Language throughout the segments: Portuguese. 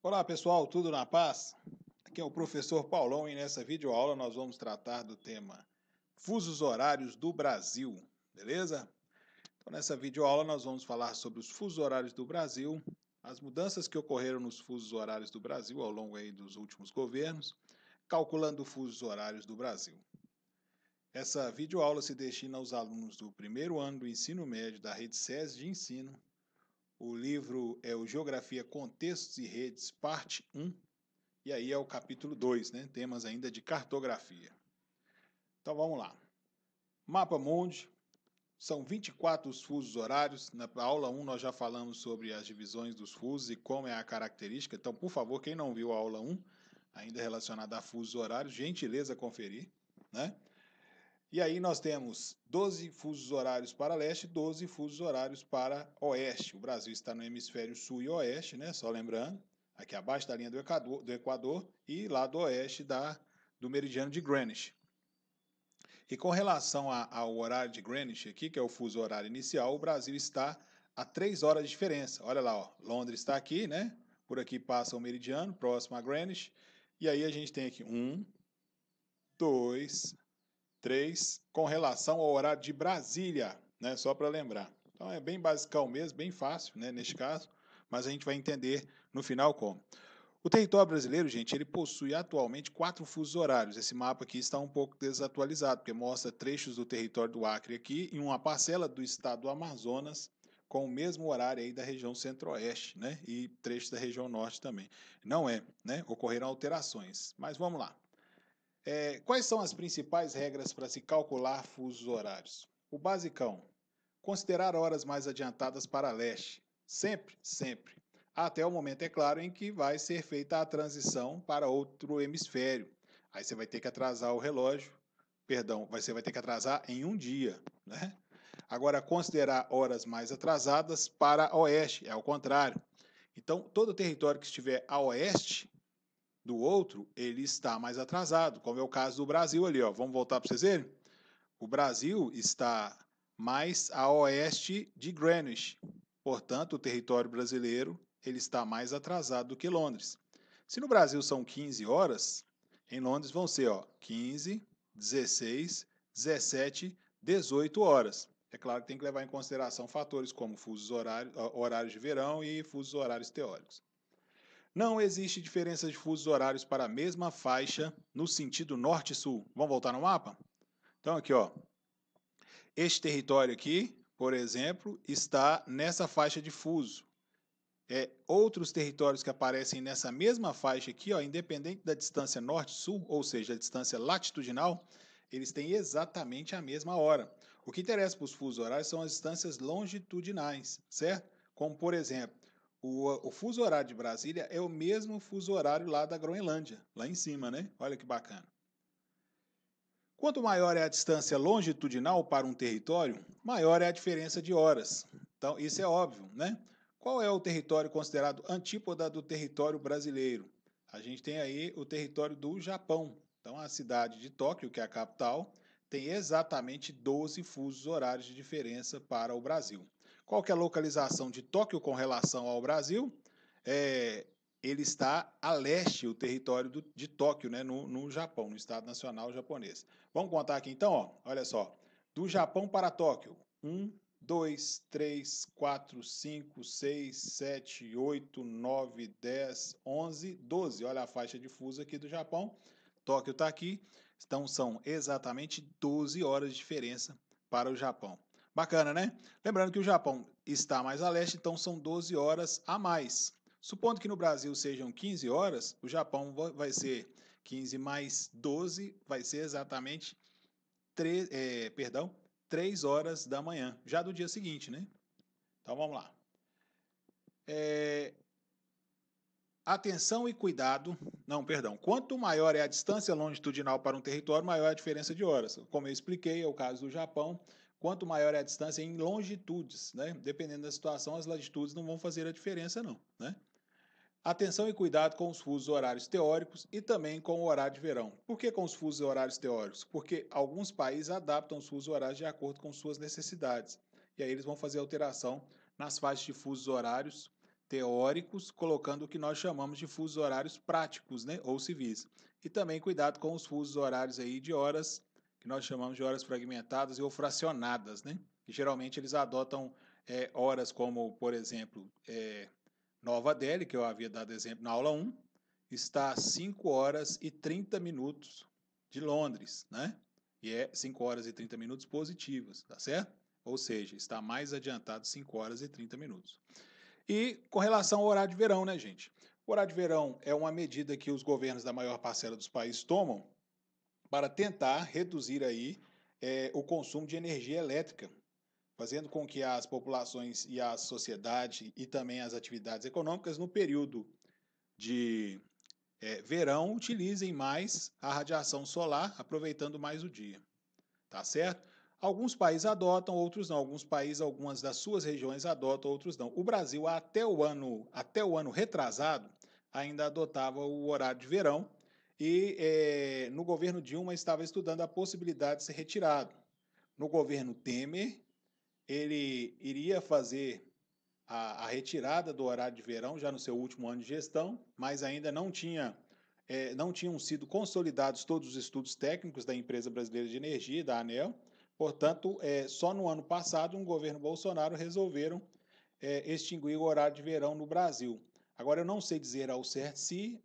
Olá pessoal, tudo na paz? Aqui é o professor Paulão e nessa videoaula nós vamos tratar do tema fusos horários do Brasil, beleza? Então nessa videoaula nós vamos falar sobre os fusos horários do Brasil, as mudanças que ocorreram nos fusos horários do Brasil ao longo aí dos últimos governos, calculando fusos horários do Brasil. Essa videoaula se destina aos alunos do primeiro ano do ensino médio da Rede SESI de Ensino. O livro é o Geografia, Contextos e Redes, parte 1, e aí é o capítulo 2, né? Temas ainda de cartografia. Então vamos lá. Mapa Mundi, são 24 os fusos horários. Na aula 1 nós já falamos sobre as divisões dos fusos e como é a característica. Então, por favor, quem não viu a aula 1, ainda relacionada a fusos horários, gentileza conferir, né? E aí nós temos 12 fusos horários para leste e 12 fusos horários para oeste. O Brasil está no hemisfério sul e oeste, né? Só lembrando, aqui abaixo da linha do Equador e lá do oeste do meridiano de Greenwich. E com relação ao horário de Greenwich aqui, que é o fuso horário inicial, o Brasil está a 3 horas de diferença. Olha lá, ó, Londres está aqui, né? Por aqui passa o meridiano, próximo a Greenwich. E aí a gente tem aqui 1, 2, 3, com relação ao horário de Brasília, né? Só para lembrar. Então é bem basicão mesmo, bem fácil, né? Neste caso, mas a gente vai entender no final como. O território brasileiro, gente, ele possui atualmente 4 fusos horários. Esse mapa aqui está um pouco desatualizado, porque mostra trechos do território do Acre aqui e uma parcela do estado do Amazonas com o mesmo horário aí da região centro-oeste, né? E trechos da região norte também. Não é, né? Ocorreram alterações. Mas vamos lá. Quais são as principais regras para se calcular fusos horários? O basicão, considerar horas mais adiantadas para leste. Sempre, sempre. Até o momento, é claro, em que vai ser feita a transição para outro hemisfério. Aí você vai ter que atrasar o relógio, perdão, você vai ter que atrasar em um dia, né? Agora, considerar horas mais atrasadas para oeste, é ao contrário. Então, todo o território que estiver a oeste do outro, ele está mais atrasado, como é o caso do Brasil ali, ó. Vamos voltar para vocês verem? O Brasil está mais a oeste de Greenwich. Portanto, o território brasileiro ele está mais atrasado do que Londres. Se no Brasil são 15 horas, em Londres vão ser 15, 16, 17, 18 horas. É claro que tem que levar em consideração fatores como fusos horários de verão e fusos horários teóricos. Não existe diferença de fusos horários para a mesma faixa no sentido norte-sul. Vamos voltar no mapa? Então, aqui, ó. Este território aqui, por exemplo, está nessa faixa de fuso. Outros territórios que aparecem nessa mesma faixa aqui, ó, independente da distância norte-sul, ou seja, a distância latitudinal, eles têm exatamente a mesma hora. O que interessa para os fusos horários são as distâncias longitudinais, certo? Como, por exemplo, o fuso horário de Brasília é o mesmo fuso horário lá da Groenlândia, lá em cima, né? Olha que bacana. Quanto maior é a distância longitudinal para um território, maior é a diferença de horas. Então, isso é óbvio, né? Qual é o território considerado antípoda do território brasileiro? A gente tem aí o território do Japão. Então, a cidade de Tóquio, que é a capital, tem exatamente 12 fusos horários de diferença para o Brasil. Qual que é a localização de Tóquio com relação ao Brasil? Ele está a leste, o território de Tóquio, né, no Japão, no Estado Nacional Japonês. Vamos contar aqui então, ó, olha só. Do Japão para Tóquio, 1, 2, 3, 4, 5, 6, 7, 8, 9, 10, 11, 12. Olha a faixa de fuso aqui do Japão. Tóquio está aqui. Então são exatamente 12 horas de diferença para o Japão. Bacana, né? Lembrando que o Japão está mais a leste, então são 12 horas a mais. Supondo que no Brasil sejam 15 horas, o Japão vai ser 15 mais 12, vai ser exatamente 3 horas da manhã, já do dia seguinte, né? Então vamos lá. Atenção e cuidado. Não, perdão. Quanto maior é a distância longitudinal para um território, maior é a diferença de horas. Como eu expliquei, é o caso do Japão. Quanto maior é a distância em longitudes, né? Dependendo da situação, as latitudes não vão fazer a diferença, não, né? Atenção e cuidado com os fusos horários teóricos e também com o horário de verão. Por que com os fusos horários teóricos? Porque alguns países adaptam os fusos horários de acordo com suas necessidades. E aí eles vão fazer alteração nas faixas de fusos horários teóricos, colocando o que nós chamamos de fusos horários práticos, né, ou civis. E também cuidado com os fusos horários aí de horas, que nós chamamos de horas fragmentadas ou fracionadas, né, que geralmente eles adotam horas como, por exemplo, Nova Delhi, que eu havia dado exemplo na aula 1, está a 5 horas e 30 minutos de Londres, né? E é 5 horas e 30 minutos positivas, tá certo? Ou seja, está mais adiantado 5 horas e 30 minutos. E com relação ao horário de verão, né, gente? O horário de verão é uma medida que os governos da maior parcela dos países tomam para tentar reduzir aí o consumo de energia elétrica, fazendo com que as populações e a sociedade e também as atividades econômicas no período de verão utilizem mais a radiação solar, aproveitando mais o dia, tá certo? Alguns países adotam, outros não. Alguns países, algumas das suas regiões adotam, outros não. O Brasil, até o ano retrasado, ainda adotava o horário de verão e no governo Dilma estava estudando a possibilidade de ser retirado. No governo Temer, ele iria fazer a retirada do horário de verão já no seu último ano de gestão, mas ainda não tinham sido consolidados todos os estudos técnicos da Empresa Brasileira de Energia, da ANEEL. Portanto, só no ano passado, um governo Bolsonaro resolveram extinguir o horário de verão no Brasil. Agora, eu não sei dizer ao certo se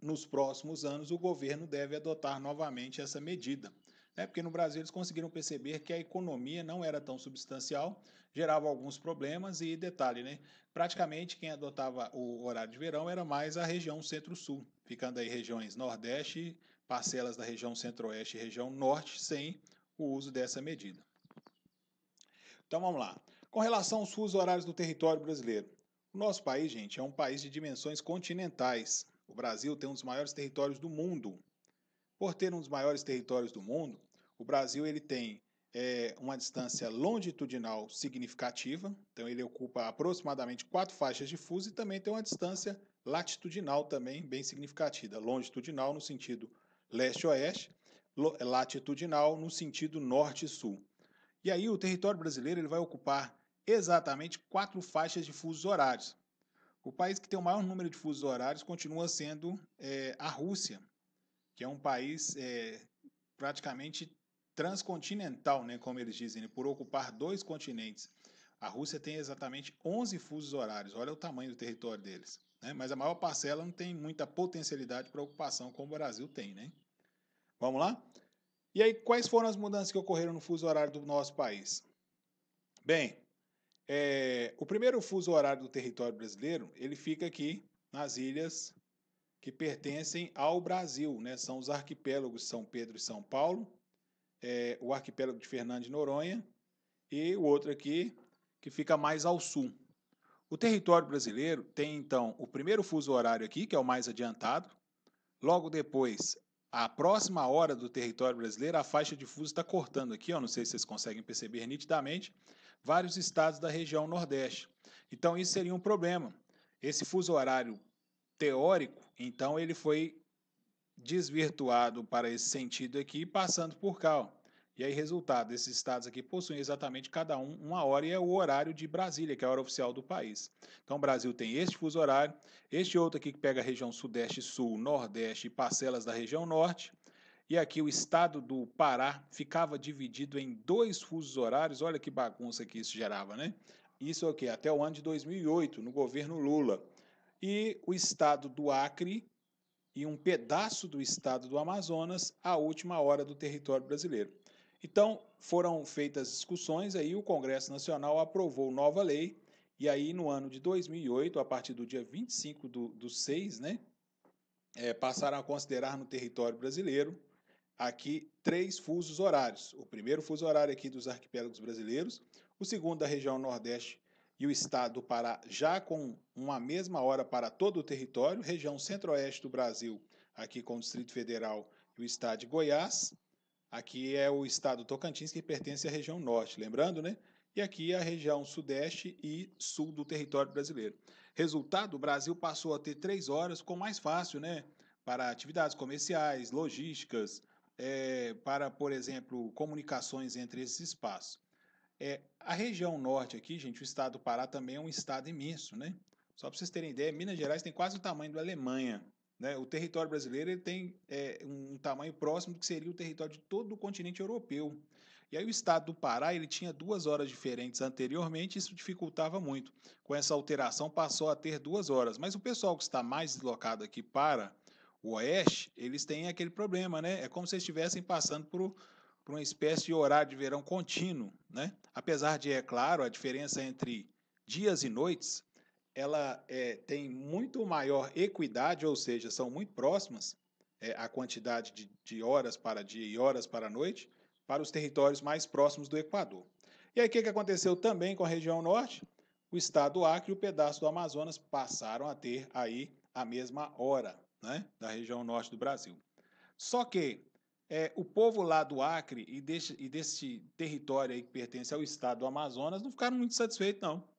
nos próximos anos o governo deve adotar novamente essa medida, né? Porque no Brasil eles conseguiram perceber que a economia não era tão substancial, gerava alguns problemas e detalhe, né? Praticamente quem adotava o horário de verão era mais a região centro-sul, ficando aí regiões nordeste, parcelas da região centro-oeste e região norte sem o uso dessa medida. Então vamos lá. Com relação aos fusos horários do território brasileiro, o nosso país, gente, é um país de dimensões continentais. O Brasil tem um dos maiores territórios do mundo. Por ter um dos maiores territórios do mundo, o Brasil ele tem uma distância longitudinal significativa, então ele ocupa aproximadamente 4 faixas de fuso e também tem uma distância latitudinal também bem significativa, longitudinal no sentido leste-oeste, latitudinal no sentido norte-sul. E aí o território brasileiro ele vai ocupar exatamente 4 faixas de fusos horários. O país que tem o maior número de fusos horários continua sendo a Rússia, que é um país praticamente transcontinental, né, como eles dizem, né, por ocupar 2 continentes. A Rússia tem exatamente 11 fusos horários, olha o tamanho do território deles. Né? Mas a maior parcela não tem muita potencialidade para ocupação como o Brasil tem. Né? Vamos lá? E aí, quais foram as mudanças que ocorreram no fuso horário do nosso país? Bem, o primeiro fuso horário do território brasileiro, ele fica aqui nas ilhas que pertencem ao Brasil, né? São os arquipélagos São Pedro e São Paulo, o arquipélago de Fernando de Noronha e o outro aqui que fica mais ao sul. O território brasileiro tem, então, o primeiro fuso horário aqui, que é o mais adiantado. Logo depois, a próxima hora do território brasileiro, a faixa de fuso está cortando aqui, ó, não sei se vocês conseguem perceber nitidamente, vários estados da região Nordeste. Então, isso seria um problema. Esse fuso horário teórico, então, ele foi desvirtuado para esse sentido aqui, passando por cá. Ó. E aí, resultado, esses estados aqui possuem exatamente cada um 1 hora e é o horário de Brasília, que é a hora oficial do país. Então, o Brasil tem este fuso horário, este outro aqui que pega a região sudeste, sul, nordeste e parcelas da região norte. E aqui o estado do Pará ficava dividido em 2 fusos horários. Olha que bagunça que isso gerava, né? Isso aqui até o ano de 2008, no governo Lula. E o estado do Acre e um pedaço do estado do Amazonas à última hora do território brasileiro. Então, foram feitas discussões, aí o Congresso Nacional aprovou nova lei, e aí no ano de 2008, a partir do dia 25 do 6, né, passaram a considerar no território brasileiro aqui 3 fusos horários. O primeiro fuso horário aqui dos arquipélagos brasileiros, o segundo da região Nordeste e o estado do Pará já com uma mesma hora para todo o território, região centro-oeste do Brasil, aqui com o Distrito Federal e o estado de Goiás. Aqui é o estado Tocantins, que pertence à região norte, lembrando, né? E aqui é a região sudeste e sul do território brasileiro. Resultado, o Brasil passou a ter 3 horas, ficou mais fácil, né? Para atividades comerciais, logísticas, para, por exemplo, comunicações entre esses espaços. A região norte aqui, gente, o estado do Pará também é um estado imenso, né? Só para vocês terem ideia, Minas Gerais tem quase o tamanho da Alemanha, né? O território brasileiro ele tem um tamanho próximo do que seria o território de todo o continente europeu. E aí o estado do Pará ele tinha 2 horas diferentes anteriormente, isso dificultava muito. Com essa alteração passou a ter 2 horas. Mas o pessoal que está mais deslocado aqui para o oeste, eles têm aquele problema, né? É como se estivessem passando por uma espécie de horário de verão contínuo, né? Apesar de, é claro, a diferença entre dias e noites, ela tem muito maior equidade, ou seja, são muito próximas a quantidade de horas para dia e horas para noite, para os territórios mais próximos do Equador. E aí o que aconteceu também com a região norte? O estado do Acre e o pedaço do Amazonas passaram a ter aí a mesma hora, né, da região norte do Brasil. Só que o povo lá do Acre e desse território aí que pertence ao estado do Amazonas não ficaram muito satisfeitos, não.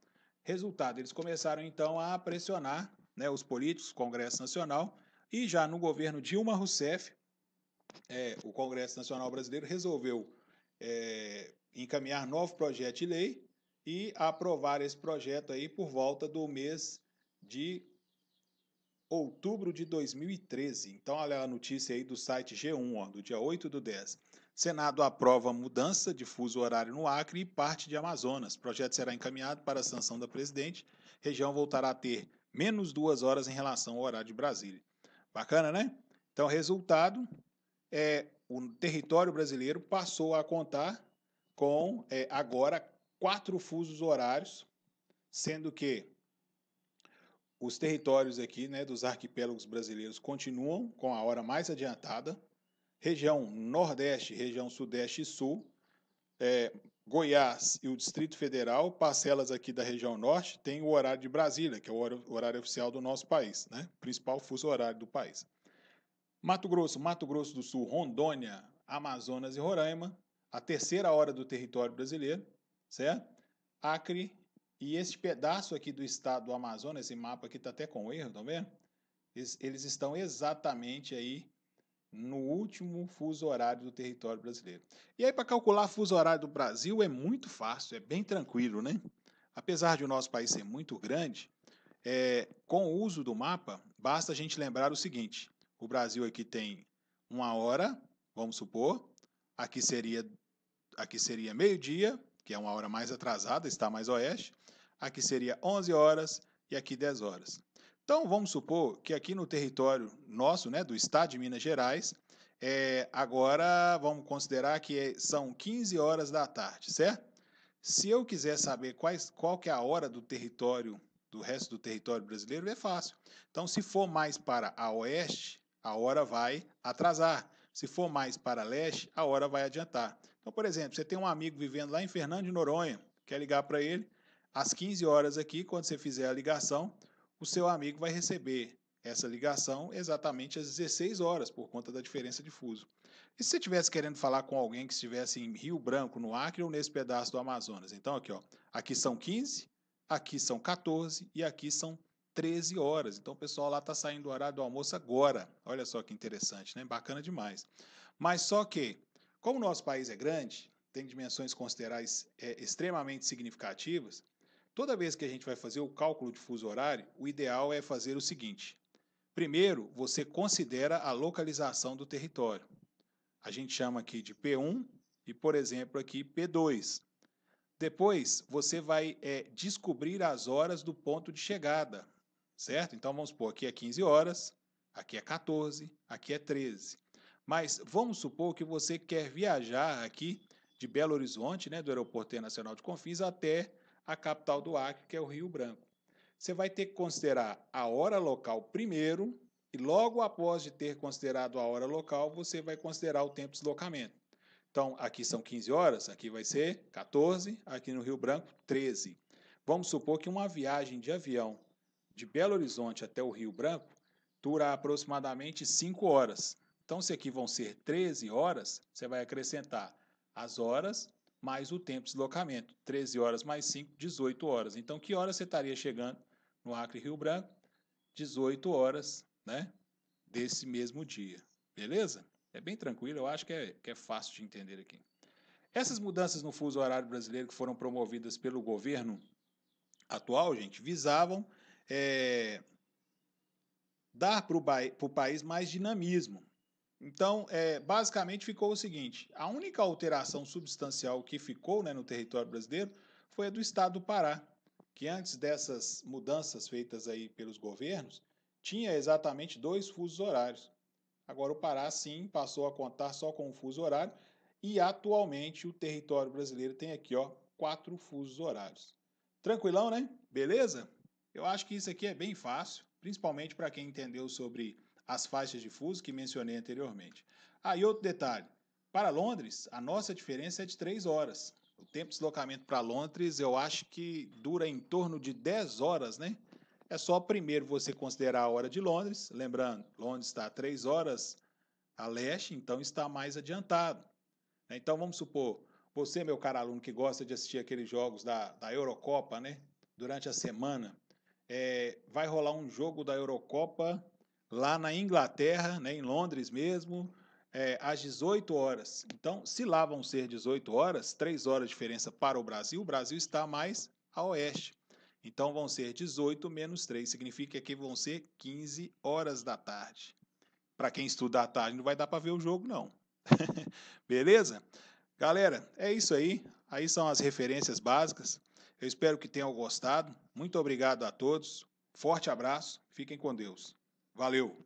Resultado, eles começaram então a pressionar, né, os políticos, o Congresso Nacional, e já no governo Dilma Rousseff, o Congresso Nacional Brasileiro resolveu encaminhar novo projeto de lei e aprovar esse projeto aí por volta do mês de outubro de 2013. Então, olha a notícia aí do site G1, ó, do dia 8/10. Senado aprova mudança de fuso horário no Acre e parte de Amazonas. O projeto será encaminhado para a sanção da presidente. Região voltará a ter menos 2 horas em relação ao horário de Brasília. Bacana, né? Então, resultado, o território brasileiro passou a contar com, agora, 4 fusos horários, sendo que os territórios aqui, né, dos arquipélagos brasileiros continuam com a hora mais adiantada. Região Nordeste, região Sudeste e Sul, Goiás e o Distrito Federal, parcelas aqui da região Norte, tem o horário de Brasília, que é o horário oficial do nosso país, né, principal fuso horário do país. Mato Grosso do Sul, Rondônia, Amazonas e Roraima, a terceira hora do território brasileiro, certo? Acre e este pedaço aqui do estado do Amazonas, esse mapa aqui está até com erro, tá vendo? Eles estão exatamente aí no último fuso horário do território brasileiro. E aí, para calcular fuso horário do Brasil é muito fácil, é bem tranquilo, né? Apesar de o nosso país ser muito grande, com o uso do mapa, basta a gente lembrar o seguinte: o Brasil aqui tem 1 hora, vamos supor, aqui seria meio-dia, que é 1 hora mais atrasada, está mais oeste, aqui seria 11 horas e aqui 10 horas. Então, vamos supor que aqui no território nosso, né, do estado de Minas Gerais, agora vamos considerar que são 15 horas da tarde, certo? Se eu quiser saber qual que é a hora do território, do resto do território brasileiro, é fácil. Então, se for mais para a oeste, a hora vai atrasar. Se for mais para leste, a hora vai adiantar. Então, por exemplo, você tem um amigo vivendo lá em Fernando de Noronha, quer ligar para ele, às 15 horas aqui, quando você fizer a ligação, o seu amigo vai receber essa ligação exatamente às 16 horas, por conta da diferença de fuso. E se você estivesse querendo falar com alguém que estivesse em Rio Branco, no Acre, ou nesse pedaço do Amazonas? Então, aqui, ó, aqui são 15, aqui são 14 e aqui são 13 horas. Então, o pessoal lá está saindo do horário do almoço agora. Olha só que interessante, né? Bacana demais. Mas só que, como o nosso país é grande, tem dimensões consideráveis extremamente significativas, toda vez que a gente vai fazer o cálculo de fuso horário, o ideal é fazer o seguinte: primeiro, você considera a localização do território. A gente chama aqui de P1 e, por exemplo, aqui P2. Depois, você vai descobrir as horas do ponto de chegada, certo? Então, vamos supor, aqui é 15 horas, aqui é 14, aqui é 13. Mas vamos supor que você quer viajar aqui de Belo Horizonte, né, do Aeroporto Internacional de Confins, até a capital do Acre, que é o Rio Branco. Você vai ter que considerar a hora local primeiro, e logo após de ter considerado a hora local, você vai considerar o tempo de deslocamento. Então, aqui são 15 horas, aqui vai ser 14, aqui no Rio Branco, 13. Vamos supor que uma viagem de avião de Belo Horizonte até o Rio Branco dura aproximadamente 5 horas. Então, se aqui vão ser 13 horas, você vai acrescentar as horas mais o tempo de deslocamento. 13 horas mais 5, 18 horas. Então, que hora você estaria chegando no Acre Rio Branco? 18 horas, né, desse mesmo dia. Beleza? É bem tranquilo, eu acho que é fácil de entender aqui. Essas mudanças no fuso horário brasileiro que foram promovidas pelo governo atual, gente, visavam dar para o país mais dinamismo. Então, basicamente ficou o seguinte, a única alteração substancial que ficou, né, no território brasileiro foi a do estado do Pará, que antes dessas mudanças feitas aí pelos governos, tinha exatamente 2 fusos horários. Agora o Pará, sim, passou a contar só com um fuso horário e atualmente o território brasileiro tem aqui, ó, 4 fusos horários. Tranquilão, né? Beleza? Eu acho que isso aqui é bem fácil, principalmente para quem entendeu sobre as faixas de fuso que mencionei anteriormente. E outro detalhe, para Londres, a nossa diferença é de 3 horas. O tempo de deslocamento para Londres, eu acho que dura em torno de 10 horas, né? É só primeiro você considerar a hora de Londres, lembrando, Londres está a 3 horas a leste, então está mais adiantado. Então vamos supor, você, meu caro aluno que gosta de assistir aqueles jogos da Eurocopa, né? Durante a semana, vai rolar um jogo da Eurocopa lá na Inglaterra, né, em Londres mesmo, às 18 horas. Então, se lá vão ser 18 horas, 3 horas de diferença para o Brasil está mais a oeste. Então, vão ser 18 menos 3, significa que vão ser 15 horas da tarde. Para quem estuda à tarde, não vai dar para ver o jogo, não. Beleza? Galera, é isso aí. Aí são as referências básicas. Eu espero que tenham gostado. Muito obrigado a todos. Forte abraço. Fiquem com Deus. Valeu!